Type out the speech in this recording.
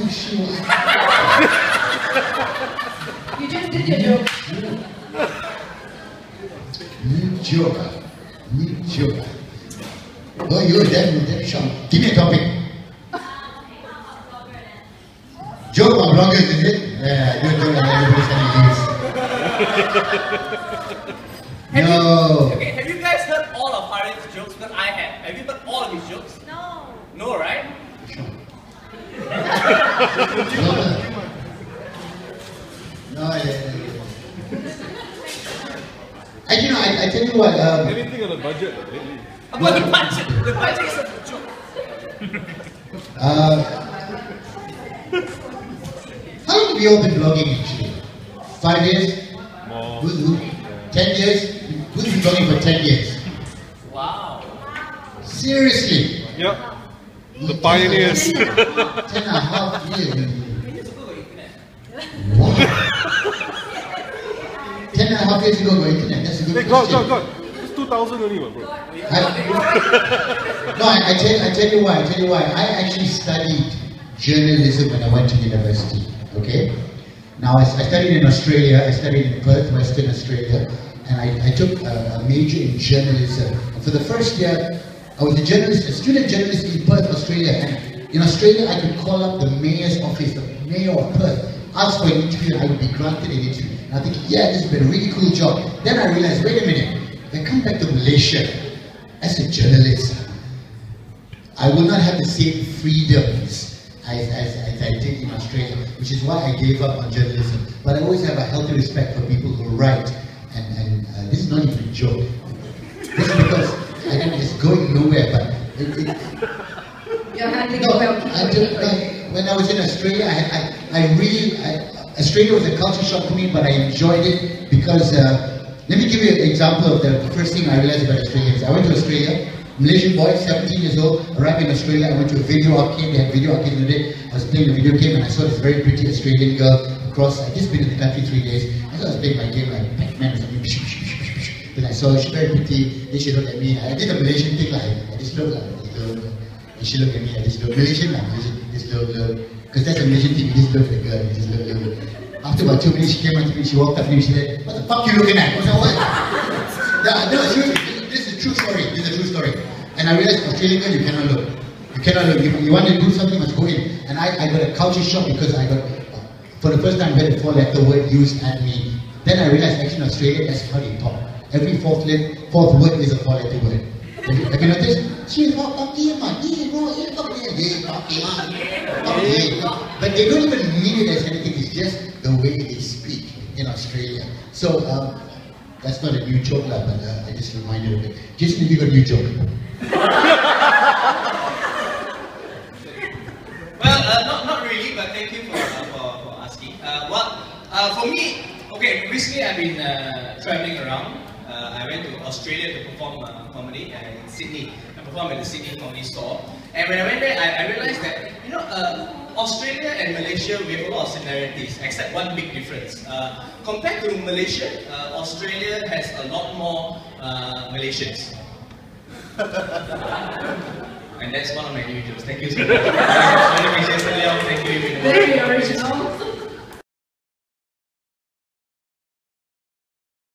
not sure. You just did your joke. New joke. New joke. Oh, you're that sharp. Give me a topic. Joke about bloggers, is it? Yeah, you're joking about everybody's telling you. No. Okay, have you guys heard all of Harith's jokes? Because I have. Have you heard all of his jokes? No. No, right? No, yeah. I tell you what. Anything on the budget lately? About the budget. The budget is a joke. How long have you all been blogging actually? 5 years? More. 10 years? Who's been blogging for 10 years? Wow. Seriously? Yep. The pioneers. 10.5 years. Wow. 10.5 years ago on internet. That's a good question. God. It's 2000 only, bro. No, I tell you why. I actually studied journalism when I went to university. Okay? Now I studied in Australia. I studied in Perth, Western Australia, and I took a major in journalism. And for the first year, I was a student journalist in Perth, Australia. And in Australia, I could call up the mayor's office, the mayor of Perth, ask for an interview, and I would be granted an interview. And I think, yeah, this has been a really cool job. Then I realized, wait a minute. If I come back to Malaysia as a journalist, I will not have the same freedoms as I did in Australia, which is why I gave up on journalism. But I always have a healthy respect for people who write, and this is not even a joke. This is because I think it's going nowhere, but You're handling it well. when I was in Australia, Australia was a culture shock for me, but I enjoyed it because, let me give you an example of the first thing I realized about Australians. I went to Australia, Malaysian boy, 17 years old, arrived in Australia. I went to a video arcade. They had video arcade in the day. I was playing a video game and I saw this very pretty Australian girl across. I'd just been in the country 3 days. I thought I was playing my game like Pac-Man or something. Then I saw her, she's very pretty. Then she looked at me. I did a Malaysian thing, like, I just looked like, and she looked at me, I just looked Malaysian, just look. Because that's a Malaysian thing, you just look at the girl, you just look. After about 2 minutes, she came up to me, she walked up to me, she said, what the fuck are you looking at? I was like, what? No, seriously, this is a true story. And I realized, Australian girl, you cannot look. You want to do something, must go in. And I got a culture shock because I got, for the first time, I heard a 4-letter word used at me. Then I realized, actually, in Australia, that's how they talk. Every fourth word is a 4-letter word. Have you noticed? But they don't even mean it as anything, it's just the way they speak in Australia. So, that's not a new joke, but I just reminded of it. Jason, have you got a new joke? Well, not really, but thank you for asking. For me, okay, recently I've been traveling around. I went to Australia to perform comedy in Sydney. I performed at the Sydney Comedy Store. And when I went there, I realized that, Australia and Malaysia, we have a lot of similarities, except one big difference. Compared to Malaysia, Australia has a lot more Malaysians. And that's one of my new jokes. Thank you so much. Leong, thank you. Very original.